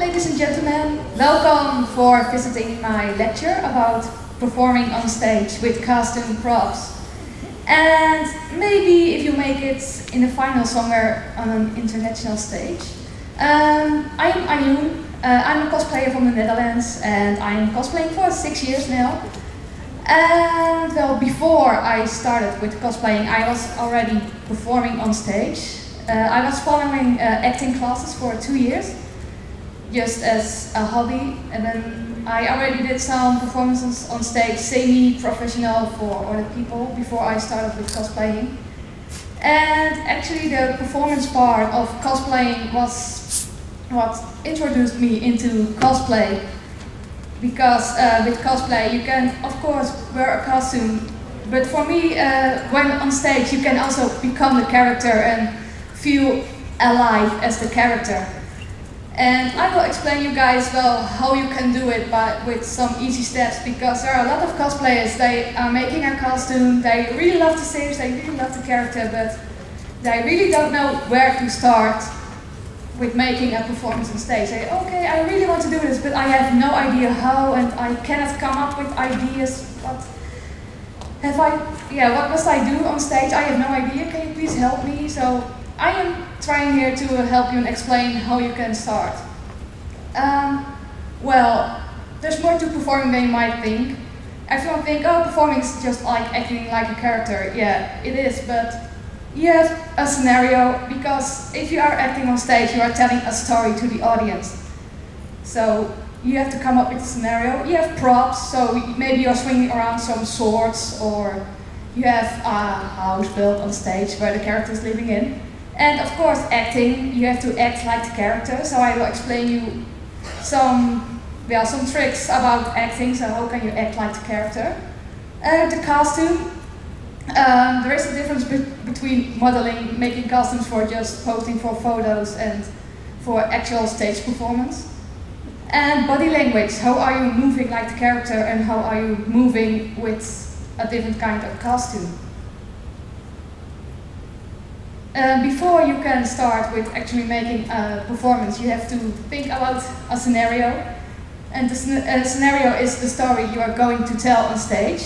ladies and gentlemen. Welcome for visiting my lecture about performing on stage with costume props. And maybe if you make it in a final somewhere on an international stage. I'm Iloon. I'm a cosplayer from the Netherlands and I'm cosplaying for 6 years now. And well, before I started with cosplaying, I was already performing on stage. I was following acting classes for 2 years, just as a hobby, and then I already did some performances on stage, semi-professional for other people, before I started with cosplaying. And actually the performance part of cosplaying was what introduced me into cosplay. Because with cosplay you can, of course, wear a costume, but for me, when on stage you can also become the character and feel alive as the character. And I will explain you guys well how you can do it with some easy steps, because there are a lot of cosplayers, they are making a costume, they really love the series, they really love the character, but they really don't know where to start with making a performance on stage. They say, okay, I really want to do this, but I have no idea how, and I cannot come up with ideas. What must I do on stage? I have no idea, can you please help me? So I am trying here to help you and explain how you can start. Well, there's more to performing than you might think. Everyone thinks, oh, performing is just like acting like a character. Yeah, it is, but you have a scenario, because if you are acting on stage, you are telling a story to the audience. So you have to come up with a scenario. You have props, so maybe you're swinging around some swords, or you have a house built on stage where the character is living in. And of course, acting, you have to act like the character, so I will explain you some tricks about acting, so how can you act like the character. The costume, there is a difference between modeling, making costumes for just posting for photos and for actual stage performance. And body language, how are you moving like the character and how are you moving with a different kind of costume. Before you can start with actually making a performance, you have to think about a scenario. And the scenario is the story you are going to tell on stage.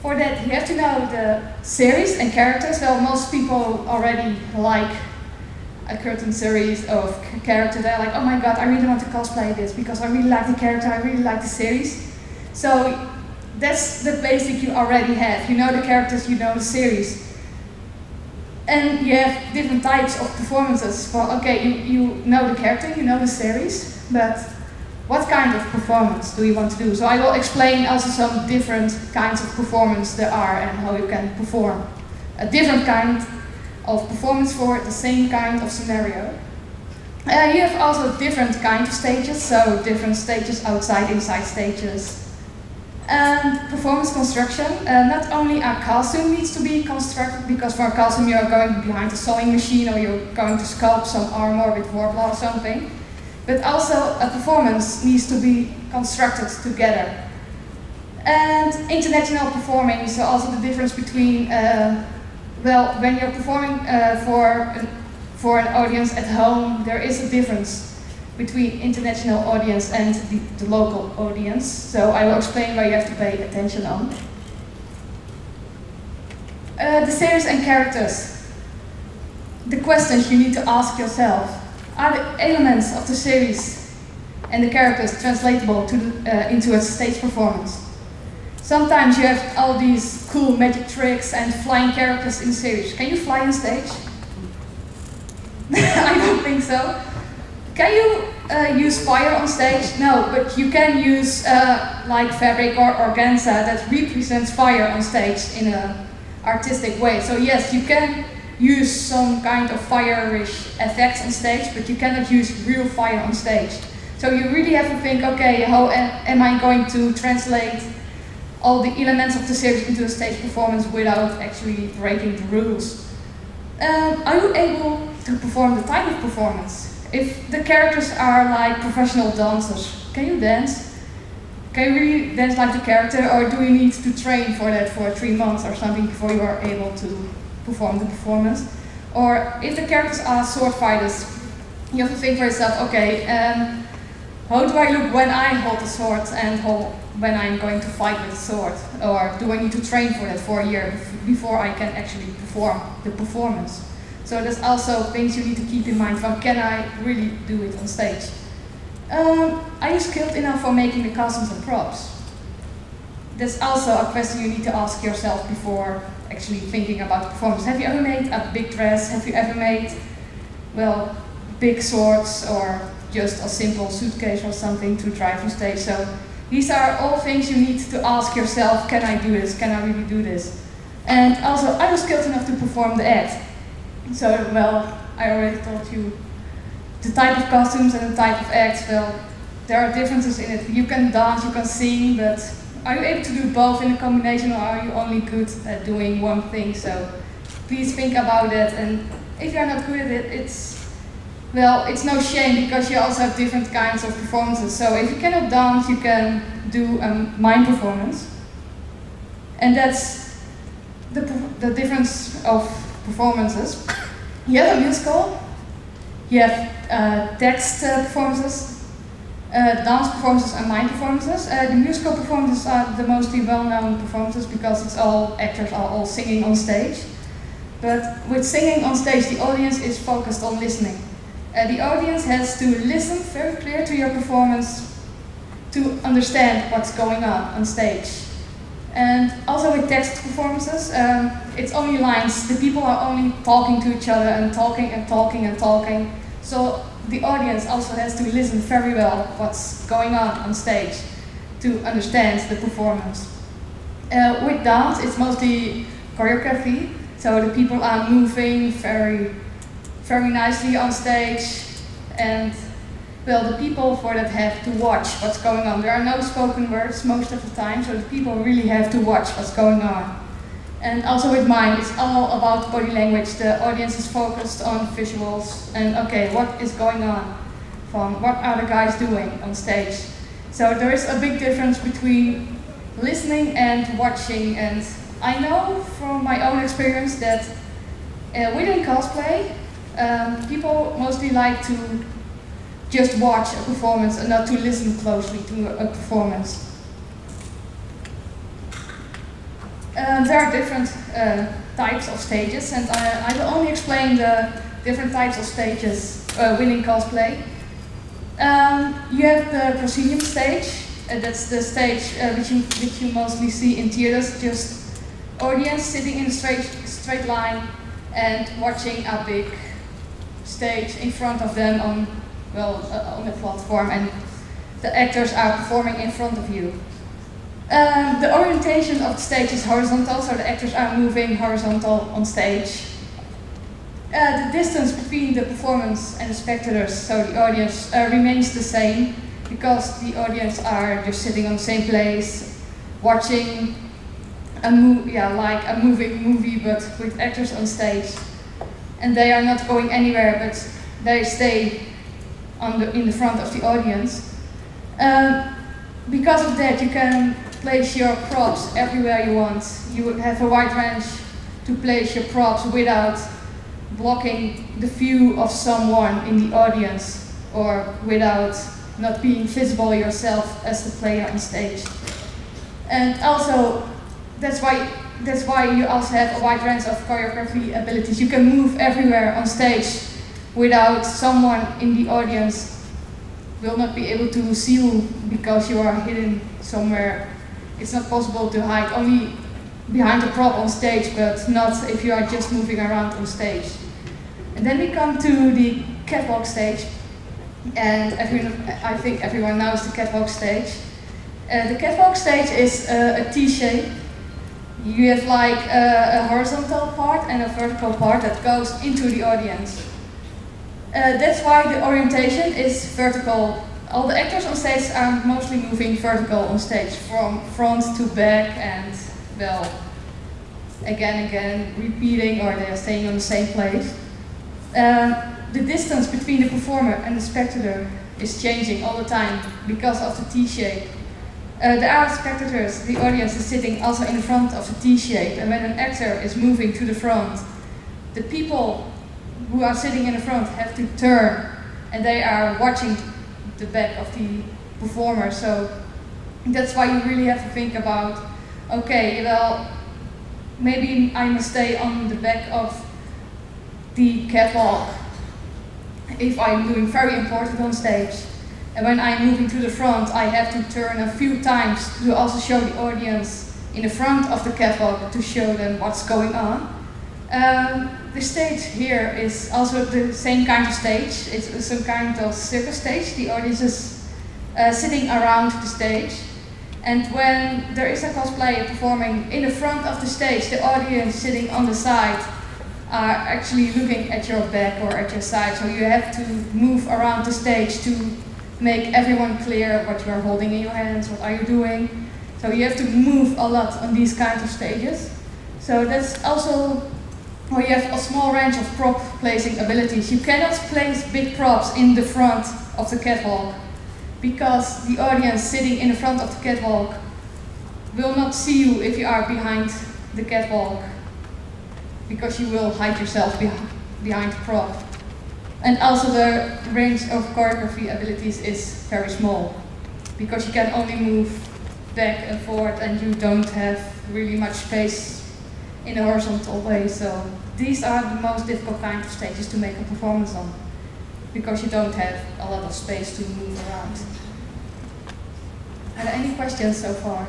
For that, you have to know the series and characters. Well, most people already like a certain series of characters. They're like, oh my god, I really want to cosplay this because I really like the character, I really like the series. So that's the basic you already have. You know the characters, you know the series. And you have different types of performances. For, okay, you know the character, you know the series, but what kind of performance do you want to do? So I will explain also some different kinds of performance there are and how you can perform a different kind of performance for the same kind of scenario. You have also different kinds of stages, so different stages, outside, inside stages. And performance construction, not only a costume needs to be constructed, because for a costume you are going behind a sewing machine or you're going to sculpt some armor with Warbler or something, but also a performance needs to be constructed together. And international performing, so also the difference between, well, when you're performing for an audience at home, there is a difference between international audience and the local audience. So I will explain where you have to pay attention on. The series and characters. The questions you need to ask yourself. Are the elements of the series and the characters translatable into a stage performance? Sometimes you have all these cool magic tricks and flying characters in the series. Can you fly on stage? I don't think so. Can you use fire on stage? No, but you can use like fabric or organza that represents fire on stage in an artistic way. So yes, you can use some kind of fire-ish effects on stage, but you cannot use real fire on stage. So you really have to think, okay, how am I going to translate all the elements of the series into a stage performance without actually breaking the rules? Are you able to perform the type of performance? If the characters are like professional dancers, can you dance? Can you really dance like the character, or do you need to train for that for 3 months or something before you are able to perform the performance? Or if the characters are sword fighters, you have to think for yourself, okay, how do I look when I hold the sword and when I'm going to fight with the sword? Or do I need to train for that for a year before I can actually perform the performance? So there's also things you need to keep in mind from, can I really do it on stage? Are you skilled enough for making the costumes and props? That's also a question you need to ask yourself before actually thinking about performance. Have you ever made a big dress? Have you ever made, well, big swords or just a simple suitcase or something to drive on stage? So these are all things you need to ask yourself, can I do this? Can I really do this? And also, are you skilled enough to perform the act? So, well, I already told you the type of costumes and the type of acts. Well, there are differences in it. You can dance, you can sing, but are you able to do both in a combination, or are you only good at doing one thing? So please think about it. And if you're not good at it, it's no shame, because you also have different kinds of performances. So if you cannot dance, you can do a mime performance. And that's the difference of performances. You have a musical, you have text performances, dance performances and mime performances. The musical performances are the mostly well-known performances because it's all actors are all singing on stage. But with singing on stage, the audience is focused on listening. The audience has to listen very clear to your performance to understand what's going on stage. And also with text performances, it's only lines. The people are only talking to each other and talking and talking and talking. So the audience also has to listen very well what's going on stage to understand the performance. With dance, it's mostly choreography. So the people are moving very nicely on stage, and well, the people for that have to watch what's going on. There are no spoken words most of the time, so the people really have to watch what's going on. And also with mime, it's all about body language. The audience is focused on visuals and, okay, what is going on? What are the guys doing on stage? So there is a big difference between listening and watching. And I know from my own experience that within cosplay, people mostly like to just watch a performance and not to listen closely to a performance. There are different types of stages, and I will only explain the different types of stages within cosplay. You have the proscenium stage. That's the stage which you mostly see in theaters, just audience sitting in a straight line and watching a big stage in front of them on a platform, and the actors are performing in front of you. The orientation of the stage is horizontal, so the actors are moving horizontal on stage. The distance between the performance and the spectators, so the audience, remains the same, because the audience are just sitting on the same place, watching like a moving movie, but with actors on stage. And they are not going anywhere, but they stay in the front of the audience. Because of that, you can place your props everywhere you want. You would have a wide range to place your props without blocking the view of someone in the audience, or without not being visible yourself as the player on stage. And also, that's why you also have a wide range of choreography abilities. You can move everywhere on stage without someone in the audience will not be able to see you because you are hidden somewhere. It's not possible to hide, only behind a prop on stage, but not if you are just moving around on stage. And then we come to the catwalk stage, and I think everyone knows the catwalk stage. The catwalk stage is a T-shape. You have like a horizontal part and a vertical part that goes into the audience. That's why the orientation is vertical. All the actors on stage are mostly moving vertical on stage, from front to back, and well, again, repeating, or they are staying on the same place. The distance between the performer and the spectator is changing all the time because of the T-shape. There are spectators, the audience is sitting also in front of the T-shape, and when an actor is moving to the front, the people who are sitting in the front have to turn, and they are watching the back of the performer. So that's why you really have to think about, okay, well, maybe I must stay on the back of the catwalk if I'm doing very important on stage. And when I'm moving to the front, I have to turn a few times to also show the audience in the front of the catwalk to show them what's going on. The stage here is also the same kind of stage. It's some kind of circus stage. The audience is sitting around the stage. And when there is a cosplayer performing in the front of the stage, the audience sitting on the side are actually looking at your back or at your side. So you have to move around the stage to make everyone clear what you are holding in your hands, what are you doing. So you have to move a lot on these kinds of stages. So that's also where you have a small range of prop placing abilities. You cannot place big props in the front of the catwalk because the audience sitting in the front of the catwalk will not see you if you are behind the catwalk, because you will hide yourself behind the prop. And also the range of choreography abilities is very small, because you can only move back and forward and you don't have really much space in a horizontal way. So these are the most difficult kind of stages to make a performance on, because you don't have a lot of space to move around. Are there any questions so far?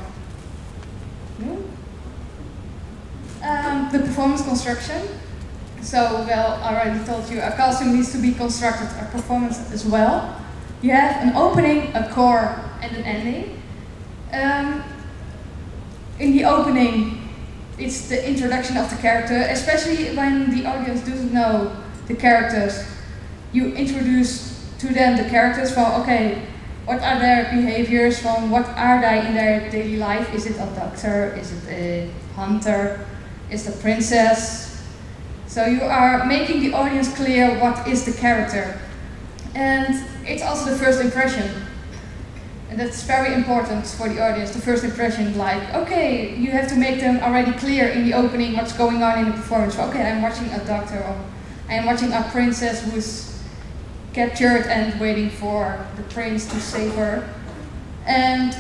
No? The performance construction. So, well, I already told you, a costume needs to be constructed, a performance as well. You have an opening, a core, and an ending. In the opening, it's the introduction of the character, especially when the audience doesn't know the characters. You introduce to them the characters from, okay, what are their behaviors, from what are they in their daily life? Is it a doctor? Is it a hunter? Is it a princess? So you are making the audience clear what is the character. And it's also the first impression. And that's very important for the audience, the first impression, like, okay, you have to make them already clear in the opening what's going on in the performance. Okay, I'm watching a doctor, or I'm watching a princess who's captured and waiting for the prince to save her. And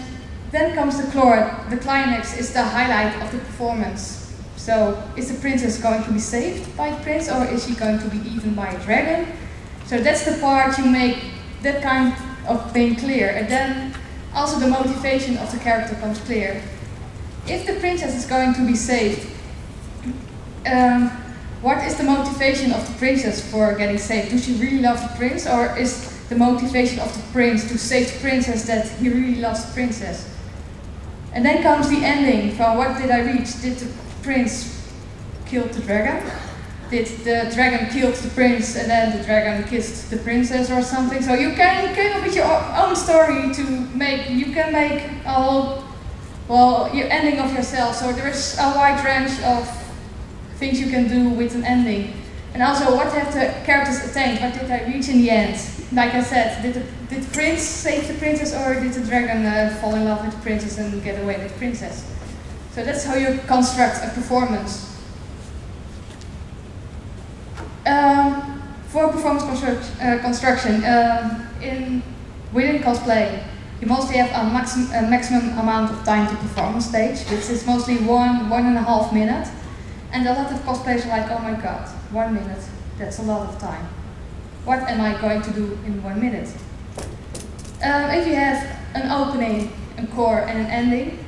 then comes the core. The climax is the highlight of the performance. So, is the princess going to be saved by the prince, or is she going to be eaten by a dragon? So that's the part you make that kind of thing clear. And then also the motivation of the character comes clear. If the princess is going to be saved, what is the motivation of the princess for getting saved? Does she really love the prince, or is the motivation of the prince to save the princess that he really loves the princess? And then comes the ending. From what did I reach? Did the prince kill the dragon? Did the dragon kill the prince and then the dragon kissed the princess or something? So you can come up with your own story to make, you can make a whole, well, your ending of yourself. So there is a wide range of things you can do with an ending. And also, what have the characters attained? What did they reach in the end? Like I said, did the prince save the princess, or did the dragon fall in love with the princess and get away with the princess? So that's how you construct a performance. For performance construction, within cosplay, you mostly have a maximum amount of time to perform on stage, which is mostly 1.5 minutes. And a lot of cosplayers are like, oh my god, 1 minute, that's a lot of time. What am I going to do in 1 minute? If you have an opening, a core, and an ending,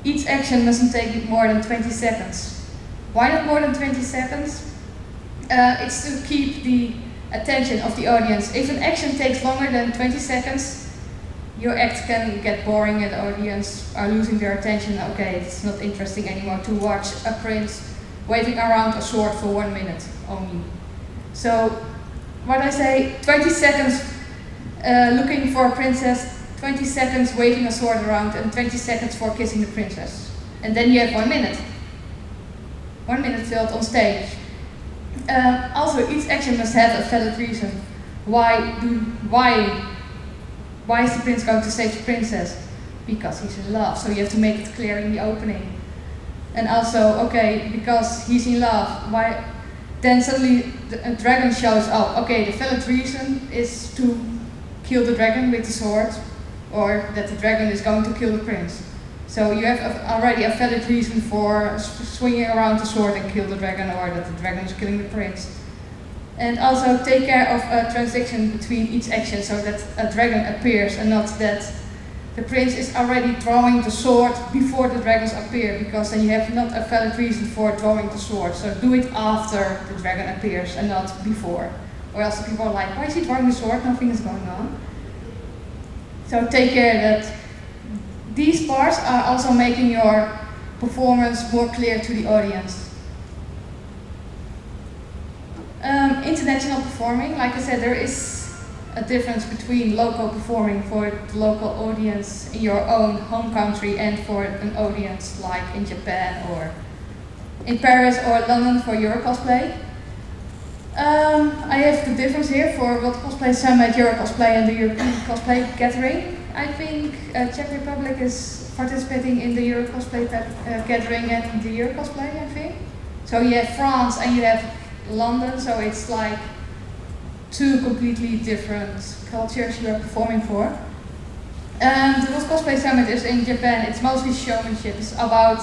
each action mustn't take more than 20 seconds. Why not more than 20 seconds? It's to keep the attention of the audience. If an action takes longer than 20 seconds, your act can get boring and the audience are losing their attention. Okay, it's not interesting anymore to watch a prince waving around a sword for 1 minute only. So, what I say, 20 seconds looking for a princess, 20 seconds waving a sword around, and 20 seconds for kissing the princess. And then you have 1 minute. 1 minute filled on stage. Also, each action must have a valid reason. Why is the prince going to save the princess? Because he's in love, so you have to make it clear in the opening. And also, okay, because he's in love, why? Then suddenly a dragon shows up. Okay, the valid reason is to kill the dragon with the sword, or that the dragon is going to kill the prince. So you have already a valid reason for swinging around the sword and kill the dragon, or that the dragon is killing the prince. And also take care of a transition between each action, so that a dragon appears and not that the prince is already drawing the sword before the dragons appear, because then you have not a valid reason for drawing the sword. So do it after the dragon appears and not before. Or else people are like, why is he drawing the sword? Nothing is going on. So take care that these parts are also making your performance more clear to the audience. International performing, like I said, there is a difference between local performing for the local audience in your own home country and for an audience like in Japan or in Paris or London for your cosplay. I have the difference here for World Cosplay Summit, Euro Cosplay and the European Cosplay Gathering. I think Czech Republic is participating in the Euro Cosplay Gathering and the Euro Cosplay, I think. So you have France and you have London, so it's like two completely different cultures you are performing for. The World Cosplay Summit is in Japan. It's mostly showmanship. It's about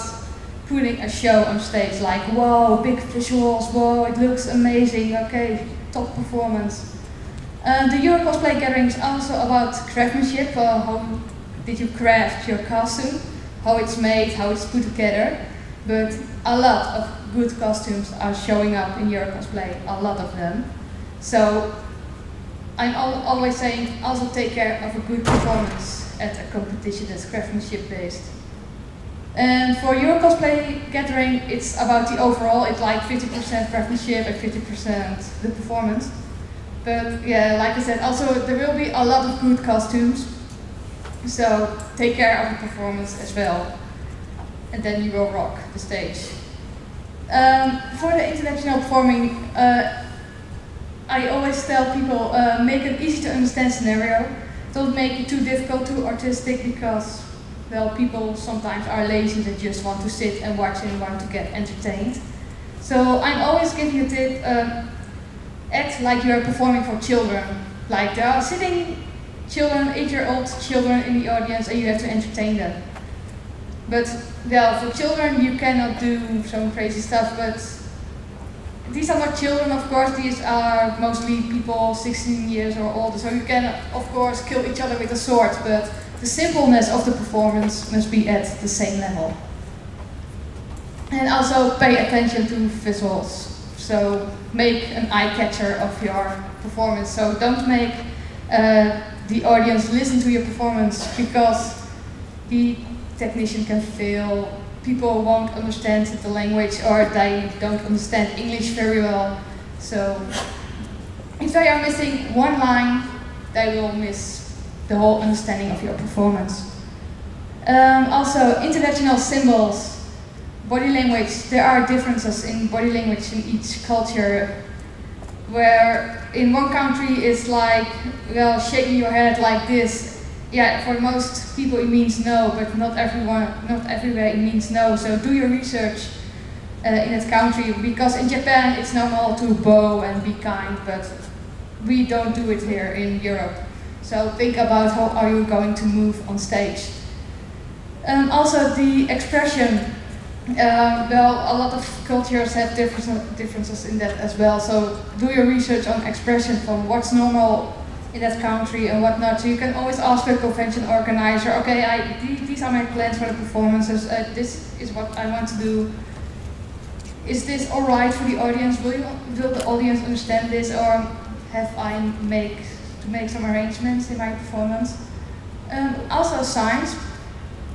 putting a show on stage, like, whoa, big visuals, whoa, it looks amazing, okay, top performance. The Euro Cosplay Gathering is also about craftsmanship, how did you craft your costume, how it's made, how it's put together. But a lot of good costumes are showing up in Euro Cosplay, a lot of them. So I'm always saying, also take care of a good performance at a competition that's craftsmanship based. And for your cosplay gathering, it's about the overall. It's like 50% craftsmanship and 50% the performance. But yeah, like I said, also there will be a lot of good costumes. So take care of the performance as well. And then you will rock the stage. For the international performing, I always tell people, make an easy to understand scenario. Don't make it too difficult, too artistic, because, well, people sometimes are lazy, they just want to sit and watch and want to get entertained. So I'm always giving you a tip, act like you're performing for children. Like there are sitting children, 8-year-old children in the audience and you have to entertain them. But, well, for children you cannot do some crazy stuff, but these are not children, of course, these are mostly people 16 years or older, so you can, of course, kill each other with a sword, but the simpleness of the performance must be at the same level. And also pay attention to visuals, so make an eye-catcher of your performance, so don't make the audience listen to your performance, because the technician can fail, people won't understand the language, or they don't understand English very well. So if they are missing one line, they will miss the whole understanding of your performance. Also, international symbols, body language. There are differences in body language in each culture, where in one country it's like, well, shaking your head like this. Yeah, for most people it means no, but not everywhere it means no. So do your research in that country, because in Japan it's normal to bow and be kind, but we don't do it here in Europe. So think about how are you going to move on stage. Also the expression. Well, a lot of cultures have differences in that as well. So do your research on expression from what's normal in that country and whatnot. So you can always ask the convention organizer, okay, these are my plans for the performances, this is what I want to do. Is this alright for the audience? Will the audience understand this, or have I to make some arrangements in my performance? Also signs.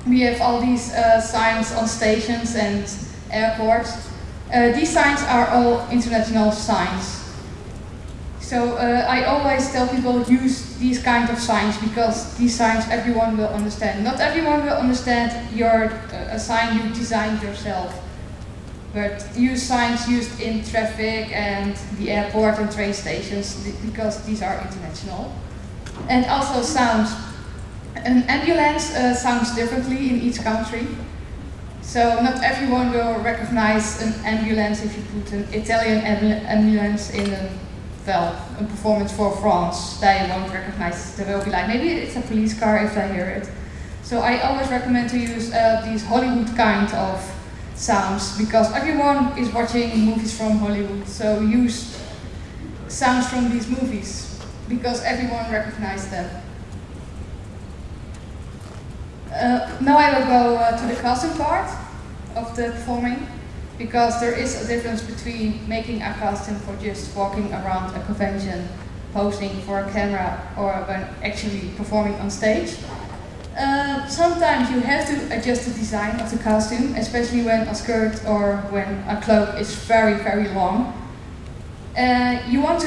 We have all these signs on stations and airports. These signs are all international signs. So I always tell people use these kind of signs, because these signs everyone will understand. Not everyone will understand a sign you designed yourself, but use signs used in traffic and the airport and train stations, because these are international. And also sounds. An ambulance sounds differently in each country. So not everyone will recognize an ambulance if you put an Italian ambulance in a well, a performance for France, they won't recognize. They will be like, maybe it's a police car if they hear it. So I always recommend to use these Hollywood kind of sounds, because everyone is watching movies from Hollywood. So use sounds from these movies, because everyone recognizes them. Now I will go to the costume part of the performing, because there is a difference between making a costume for just walking around a convention, posing for a camera, or when actually performing on stage. Sometimes you have to adjust the design of the costume, especially when a skirt or when a cloak is very, very long. You want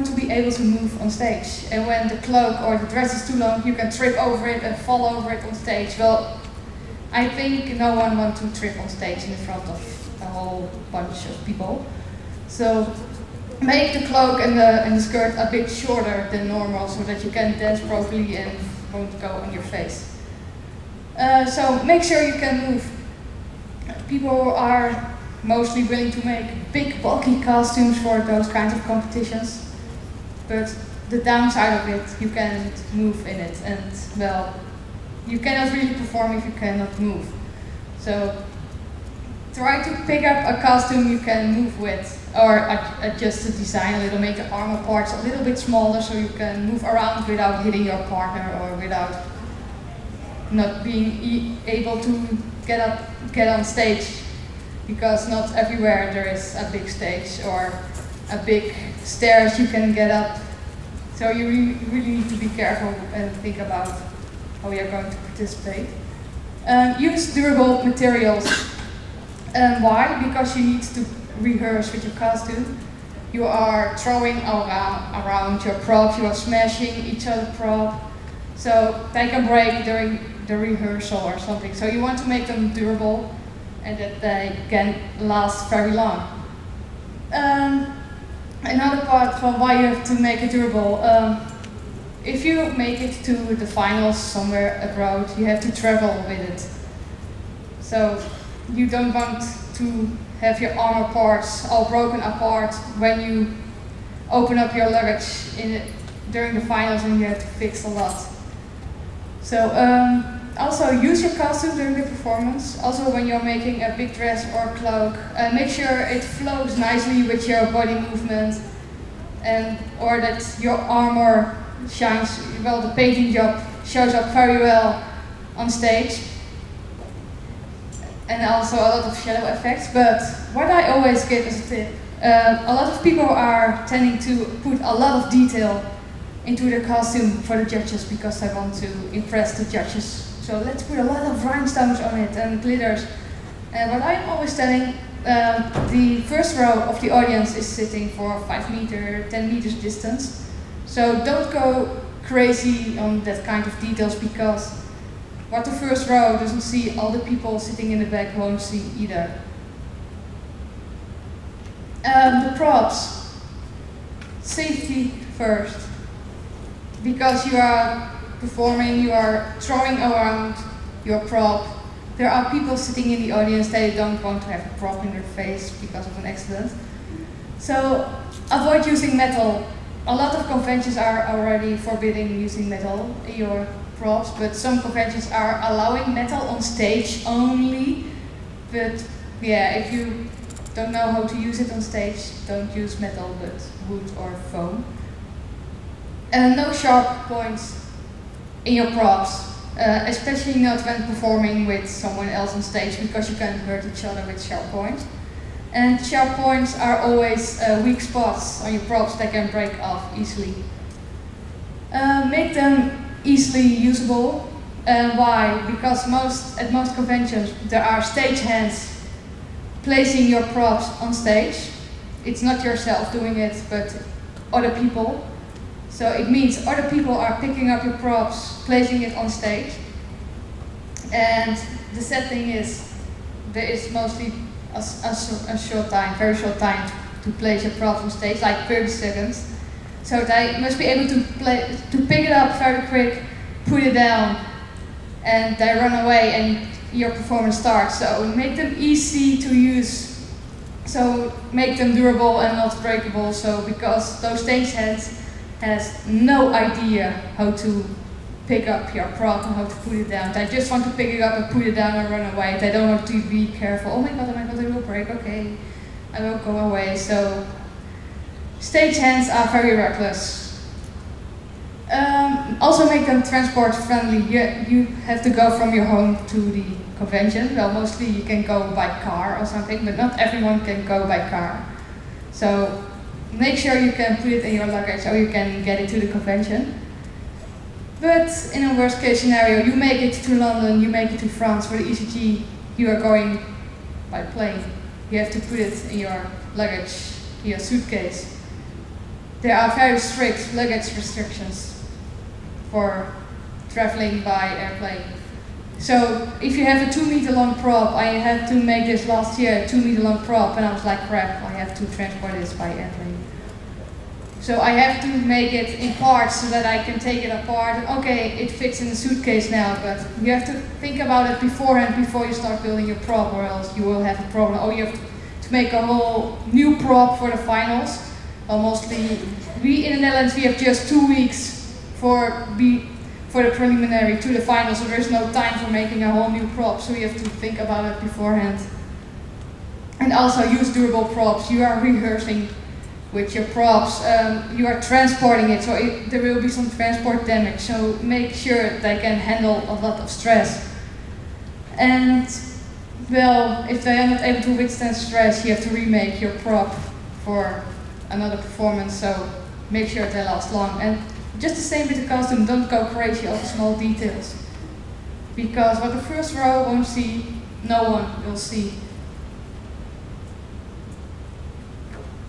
to be able to move on stage, and when the cloak or the dress is too long, you can trip over it and fall over it on stage. Well, I think no one wants to trip on stage in front of a whole bunch of people. So make the cloak and the skirt a bit shorter than normal, so that you can dance properly and won't go on your face. So make sure you can move. People are mostly willing to make big bulky costumes for those kinds of competitions, but the downside of it, you can't move in it, and well, you cannot really perform if you cannot move. So try to pick up a costume you can move with, or adjust the design a little, make the armor parts a little bit smaller so you can move around without hitting your partner, or without not being able to get on stage, because not everywhere there is a big stage or a big stairs you can get up. So you really need to be careful and think about how you're going to participate. Use durable materials. Why? Because you need to rehearse with your costume. You are throwing around your props, you are smashing each other's prop, so they can break during the rehearsal or something. So you want to make them durable and that they can last very long. Another part from why you have to make it durable. If you make it to the finals somewhere abroad, you have to travel with it. So you don't want to have your armor parts all broken apart when you open up your luggage during the finals, and you have to fix a lot. So also use your costume during the performance. Also when you're making a big dress or cloak, make sure it flows nicely with your body movement, or that your armor shines, well, the painting job shows up very well on stage. And also a lot of shadow effects. But what I always give as a tip, a lot of people are tending to put a lot of detail into their costume for the judges, because they want to impress the judges. So let's put a lot of rhinestones on it and glitters. And what I'm always telling, the first row of the audience is sitting for 5 meters, 10 meters distance. So don't go crazy on that kind of details, because what the first row doesn't see, all the people sitting in the back won't see either. The props. Safety first. Because you are performing, you are throwing around your prop. There are people sitting in the audience, they don't want to have a prop in their face because of an accident. So avoid using metal. A lot of conventions are already forbidding using metal in your props, but some conventions are allowing metal on stage only. But yeah, if you don't know how to use it on stage, don't use metal but wood or foam. And no sharp points in your props, especially not when performing with someone else on stage, because you can hurt each other with sharp points. And sharp points are always weak spots on your props that can break off easily. Make them easily usable. Why? Because at most conventions there are stagehands placing your props on stage. It's not yourself doing it, but other people. So it means other people are picking up your props, placing it on stage. And the sad thing is, there is mostly a short time, very short time to place your props on stage, like 30 seconds. So they must be able to pick it up very quick, put it down, and they run away and your performance starts. So make them easy to use So make them durable and not breakable. So because those stagehands has no idea how to pick up your prop and how to put it down. They just want to pick it up and put it down and run away. They don't want to be careful. Oh my god, it will break. Okay, I will go away. So stagehands are very reckless. Also make them transport friendly. You have to go from your home to the convention. Well, mostly you can go by car or something, but not everyone can go by car. So make sure you can put it in your luggage or you can get it to the convention. But in a worst case scenario, you make it to London, you make it to France for the ECG, you are going by plane. You have to put it in your luggage, in your suitcase. There are very strict luggage restrictions for traveling by airplane. So if you have a 2-meter long prop, I had to make this last year, a 2-meter long prop, and I was like, crap, I have to transport this by airplane. So I have to make it in parts so that I can take it apart. Okay, it fits in the suitcase now, but you have to think about it beforehand before you start building your prop, or else you will have a problem. Oh, you have to make a whole new prop for the finals. Well, mostly, we in the Netherlands, we have just 2 weeks for the preliminary to the final, so there's no time for making a whole new prop, so you have to think about it beforehand. And also use durable props. You are rehearsing with your props, you are transporting it, so there will be some transport damage, so make sure they can handle a lot of stress. And well, if they are not able to withstand stress, you have to remake your prop for another performance, so make sure they last long. And just the same with the costume, don't go crazy over small details. Because what the first row won't see, no one will see.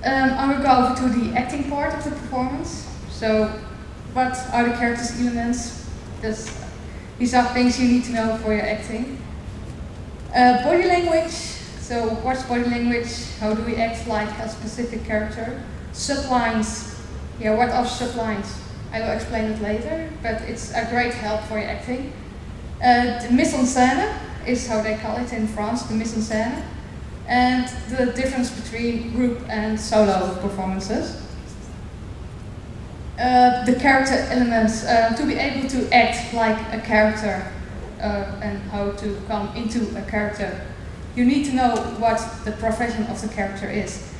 I will go over to the acting part of the performance. So, what are the characters' elements? These are things you need to know for your acting. Body language. So, what's body language? How do we act like a specific character? Sublines. Yeah, what are sublines? I will explain it later, but it's a great help for your acting. The mise en scène is how they call it in France, the mise en scène. And the difference between group and solo performances. The character elements, to be able to act like a character and how to come into a character, you need to know what the profession of the character is.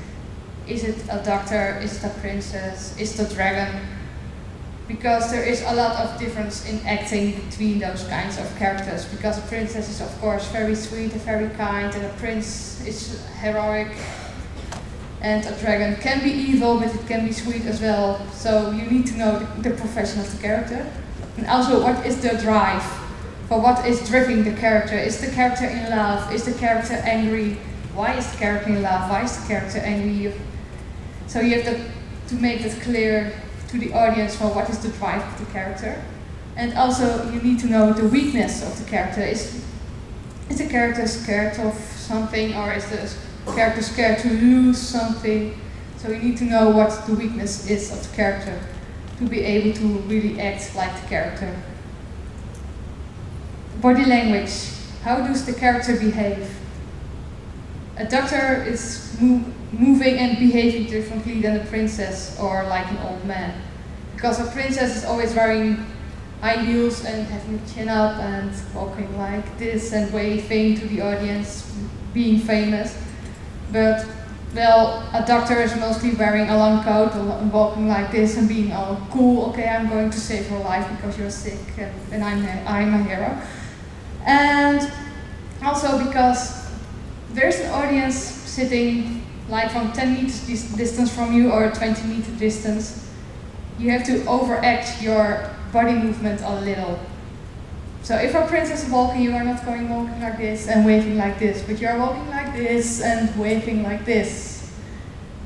Is it a doctor? Is it a princess? Is it a dragon? Because there is a lot of difference in acting between those kinds of characters. Because a princess is of course very sweet and very kind, and a prince is heroic. And a dragon can be evil, but it can be sweet as well. So you need to know the profession of the character. And also, what is the drive? For what is driving the character? Is the character in love? Is the character angry? Why is the character in love? Why is the character angry? So you have to make that clear to the audience for what is the drive of the character. And also you need to know the weakness of the character. Is the character scared of something, or is the character scared to lose something? So you need to know what the weakness is of the character to be able to really act like the character. Body language. How does the character behave? A doctor is moving and behaving differently than a princess or like an old man. Because a princess is always wearing high heels and having a chin up and walking like this and waving to the audience, being famous. But, well, a doctor is mostly wearing a long coat and walking like this and being all cool. Okay, I'm going to save your life because you're sick and I'm a hero. And also because there's an audience sitting like from 10 meters distance from you or 20 meter distance. You have to overact your body movement a little. So if a princess is walking, you are not going walking like this and waving like this, but you are walking like this and waving like this.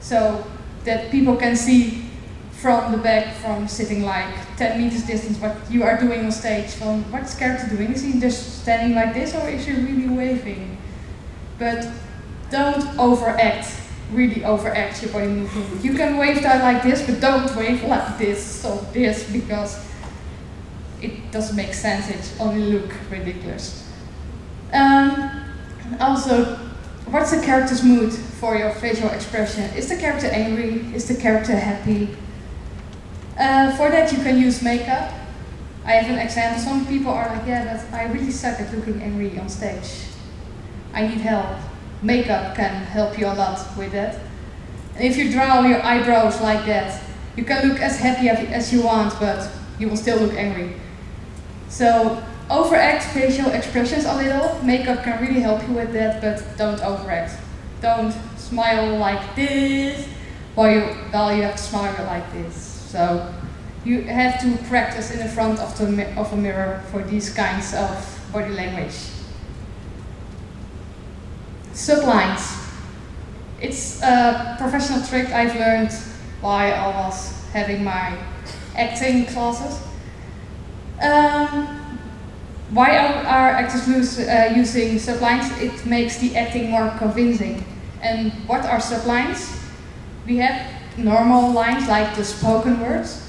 So that people can see from the back, from sitting like 10 meters distance, what you are doing on stage. From what's the character doing? Is he just standing like this, or is he really waving? But don't overact, really overact your body movement. You can wave that like this, but don't wave like this or this, because it doesn't make sense, it only look ridiculous. Also, what's the character's mood? for your facial expression. Is the character angry? Is the character happy? For that you can use makeup. I have an example. Some people are like, yeah, but I really suck at looking angry on stage. I need help. Makeup can help you a lot with that. And if you draw your eyebrows like that, you can look as happy as you want, but you will still look angry. So overact facial expressions a little. Makeup can really help you with that, but don't overact. Don't smile like this while you have to smile like this. So you have to practice in the front of a mirror for these kinds of body language. Sublines. It's a professional trick I've learned while I was having my acting classes. Why are actors using sublines? It makes the acting more convincing. And what are sublines? We have normal lines like the spoken words.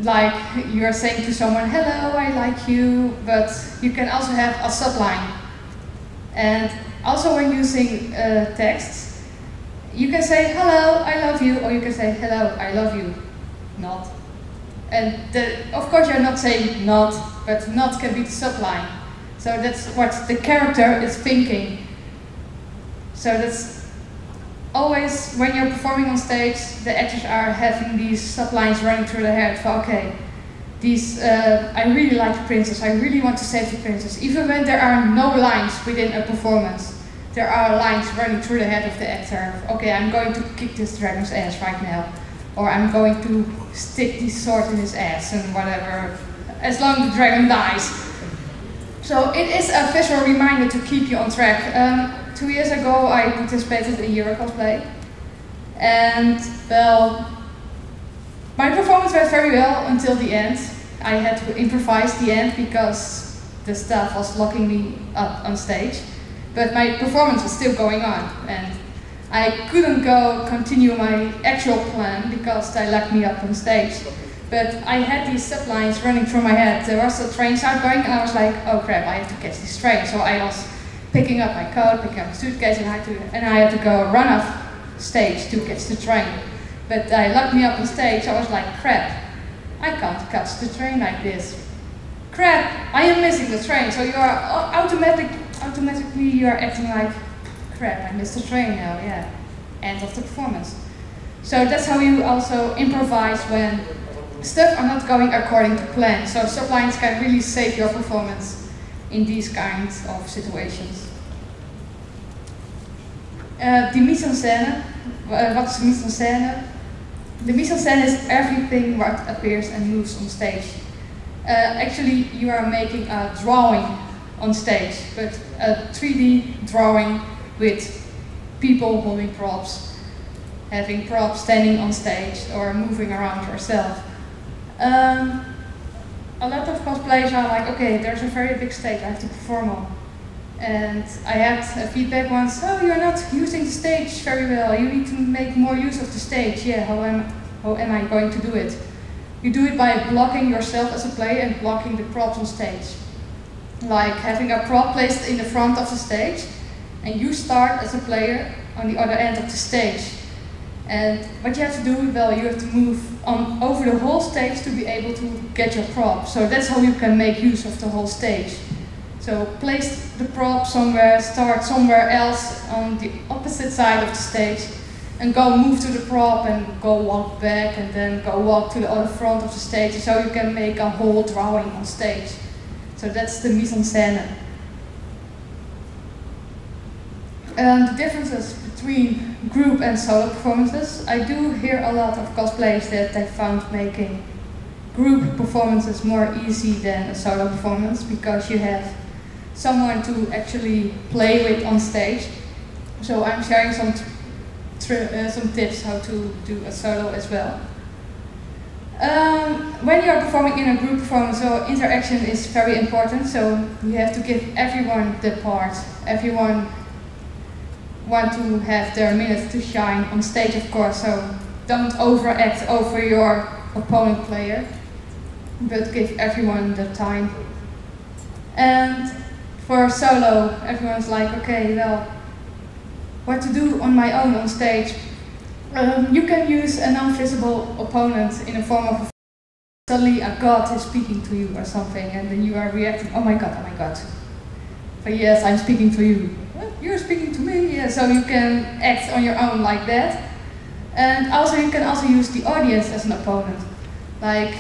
Like you're saying to someone, hello, I like you, but you can also have a subline. And also when using texts, you can say, hello, I love you, or you can say, hello, I love you, not. And of course you're not saying not, but not can be the subline. So that's what the character is thinking. So that's always, when you're performing on stage, the actors are having these sublines running through their head. For, okay, I really like the princess, I really want to save the princess. Even when there are no lines within a performance, there are lines running through the head of the actor. Okay, I'm going to kick this dragon's ass right now. Or I'm going to stick this sword in his ass and whatever, as long as the dragon dies. So it is a visual reminder to keep you on track. 2 years ago I participated in Euro cosplay. And well, my performance went very well until the end. I had to improvise the end because the staff was locking me up on stage. But my performance was still going on. And I couldn't continue my actual plan because they locked me up on stage. But I had these sublines running through my head. There was a train sound going and I was like, oh crap, I have to catch this train. So I was picking up my coat, picking up my suitcase, and I had to go run off stage to catch the train. But they locked me up on stage, so I was like, crap, I can't catch the train like this. Crap, I am missing the train. So you are automatically you are acting like, crap, I missed the train now, yeah. End of the performance. So that's how you also improvise when stuff are not going according to plan. So sublines can really save your performance in these kinds of situations. The mise en scène. What is mise en scène? The mise en scène is everything what appears and moves on stage. Actually, you are making a drawing on stage, but a 3D drawing with people holding props, having props standing on stage or moving around yourself. A lot of cosplayers are like, okay, there's a very big stage I have to perform on. And I had a feedback once, oh, you're not using the stage very well, you need to make more use of the stage. Yeah, how am I going to do it? You do it by blocking yourself as a player and blocking the props on stage. Like having a prop placed in the front of the stage, and you start as a player on the other end of the stage. And what you have to do, well, you have to move over the whole stage to be able to get your prop. So that's how you can make use of the whole stage. So place the prop somewhere, start somewhere else on the opposite side of the stage, and go move to the prop and go walk back and then go walk to the other front of the stage, so you can make a whole drawing on stage. So that's the mise en scène. The differences between group and solo performances. I do hear a lot of cosplayers that they found making group performances more easy than a solo performance because you have someone to actually play with on stage. So I'm sharing some tips how to do a solo as well. When you're performing in a group performance, so interaction is very important. So you have to give everyone the part. Everyone want to have their minute to shine on stage, of course. So don't overact over your opponent player, but give everyone the time. And for solo, everyone's like, okay, well, What to do on my own on stage? You can use a non-visible opponent in the form of suddenly a god is speaking to you or something, and then you are reacting, oh my god, oh my god. But yes, I'm speaking to you. You're speaking to me, yeah. So you can act on your own like that. And also you can also use the audience as an opponent. Like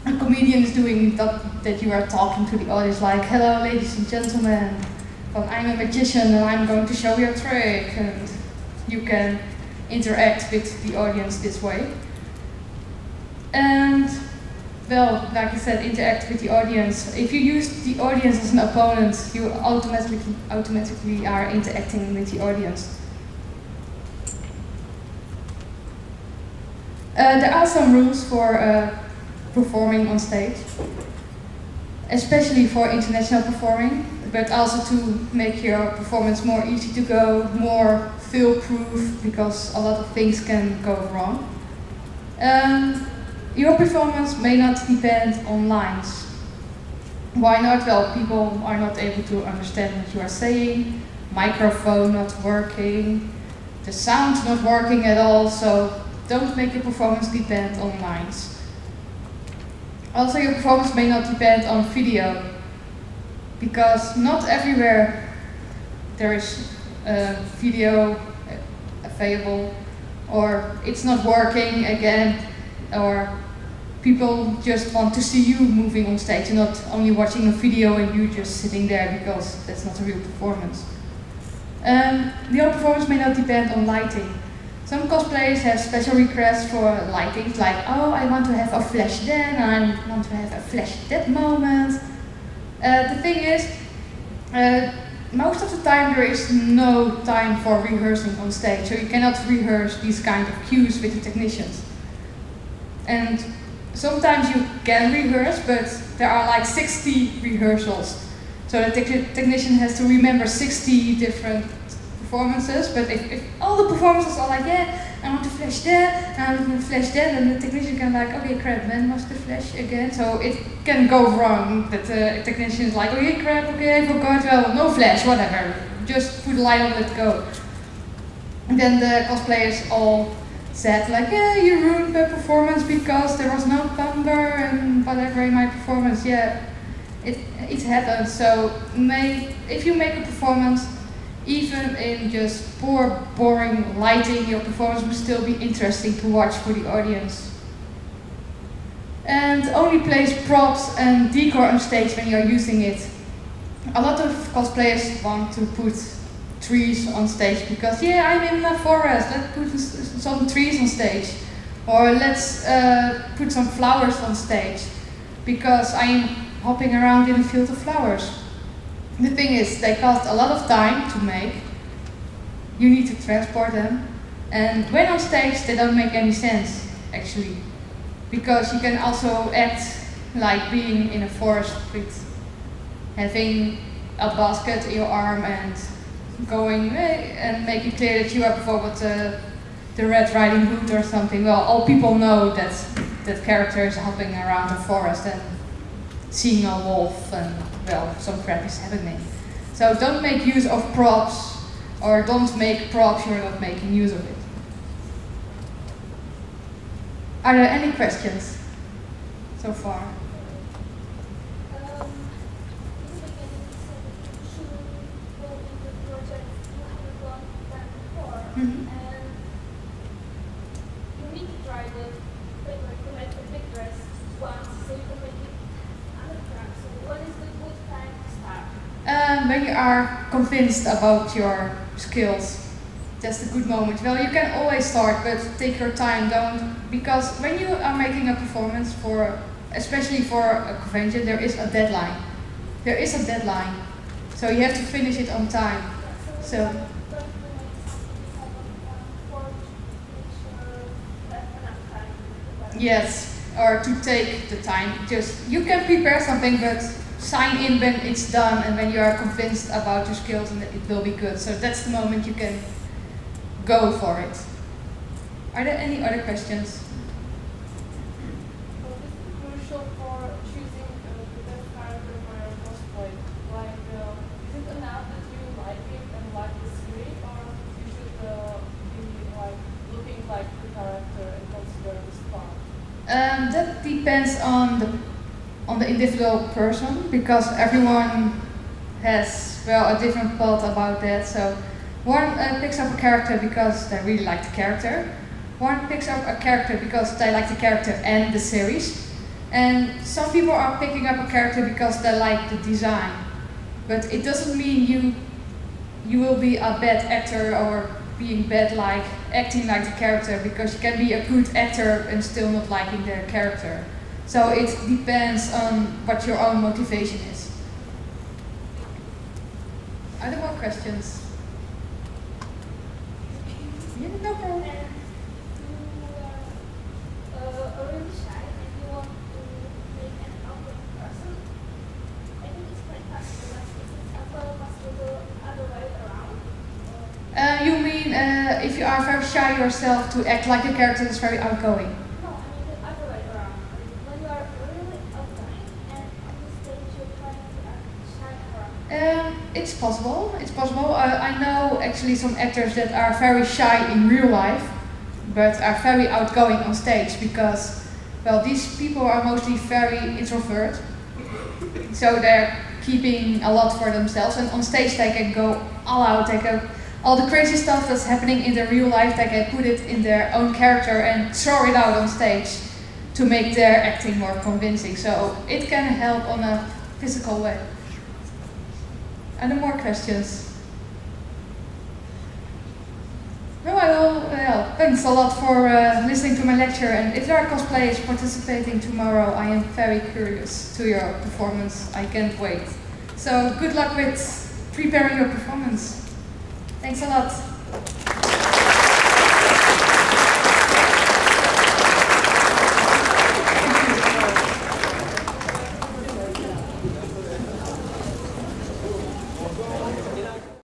a comedian is doing that you are talking to the audience like, hello ladies and gentlemen, I'm a magician and I'm going to show you a trick. And you can interact with the audience this way. And well, like I said, interact with the audience. If you use the audience as an opponent, you automatically are interacting with the audience. There are some rules for performing on stage, especially for international performing, but also to make your performance more easy to go, more fail-proof, because a lot of things can go wrong. Your performance may not depend on lines. Why not? Well, people are not able to understand what you are saying, microphone not working, the sound not working at all, so don't make your performance depend on lines. Also, your performance may not depend on video, because not everywhere there is video available, or it's not working again, or people just want to see you moving on stage and not only watching a video and you just sitting there, because that's not a real performance. Your performance may not depend on lighting. Some cosplayers have special requests for lighting, like, oh, I want to have a flash then, and I want to have a flash that moment. The thing is, most of the time there is no time for rehearsing on stage, so you cannot rehearse these kind of cues with the technicians. And sometimes you can rehearse, but there are like 60 rehearsals. So the technician has to remember 60 different performances, but if all the performances are like, yeah, I want to flash that, I want to flash that, then the technician can like, okay, crap, when was the flash again? So it can go wrong, that the technician is like, okay, crap, okay, I forgot, well, no flash, whatever, just put the light on, let go. And then the cosplayers all said like, yeah, you ruined my performance because there was no thunder and whatever in my performance. Yeah, it happens. So if you make a performance, even in just poor, boring lighting, your performance will still be interesting to watch for the audience. And only place props and decor on stage when you're using it. A lot of cosplayers want to put trees on stage because, yeah, I'm in a forest, let's put some trees on stage. Or let's put some flowers on stage because I'm hopping around in a field of flowers. The thing is, they cost a lot of time to make. You need to transport them. And when on stage, they don't make any sense, actually. Because you can also act like being in a forest with having a basket in your arm and going and making clear that you are before the Red Riding Hood or something. Well, all people know that that character is hopping around the forest and seeing a wolf and, well, some crap is happening. So don't make use of props, or don't make props you're not making use of it. Are there any questions so far? Mm-hmm. And you need to try to make a big dress once so you can make it another time. So what is the good time to start? When you are convinced about your skills, that's the good moment. Well, you can always start, but take your time, because when you are making a performance especially for a convention, there is a deadline. There is a deadline, so you have to finish it on time. So. Yes, or to take the time. Just, you can prepare something, but sign in when it's done and when you are convinced about your skills and that it will be good. So that's the moment you can go for it. Are there any other questions? Well, this is crucial for choosing the best character for your cosplay. Like, is it enough that you like it and like the series, or depends on the individual person, because everyone has, well, a different thought about that. So one picks up a character because they really like the character. One picks up a character because they like the character and the series. And some people are picking up a character because they like the design. But it doesn't mean you will be a bad actor or being bad like acting like the character, because you can be a good actor and still not liking the character. So it depends on what your own motivation is. Are there more questions? Yeah, no problem. Really shy and you want to make an outward person. I think it's quite possible, but is it ever possible other way around? You mean if you are very shy yourself to act like a character that's very outgoing? No, I mean the other way around. When you are really outgoing and on the stage you're trying to act shy around. It's possible. It's possible. I know actually some actors that are very shy in real life, but are very outgoing on stage, because, well, these people are mostly very introvert. So they're keeping a lot for themselves, and on stage they can go all out. They can all the crazy stuff that's happening in their real life, they can put it in their own character and throw it out on stage to make their acting more convincing. So it can help on a physical way. Are there more questions? No, I will. Well, thanks a lot for listening to my lecture. And if there are cosplayers participating tomorrow, I am very curious to your performance. I can't wait. So good luck with preparing your performance. Thanks a lot.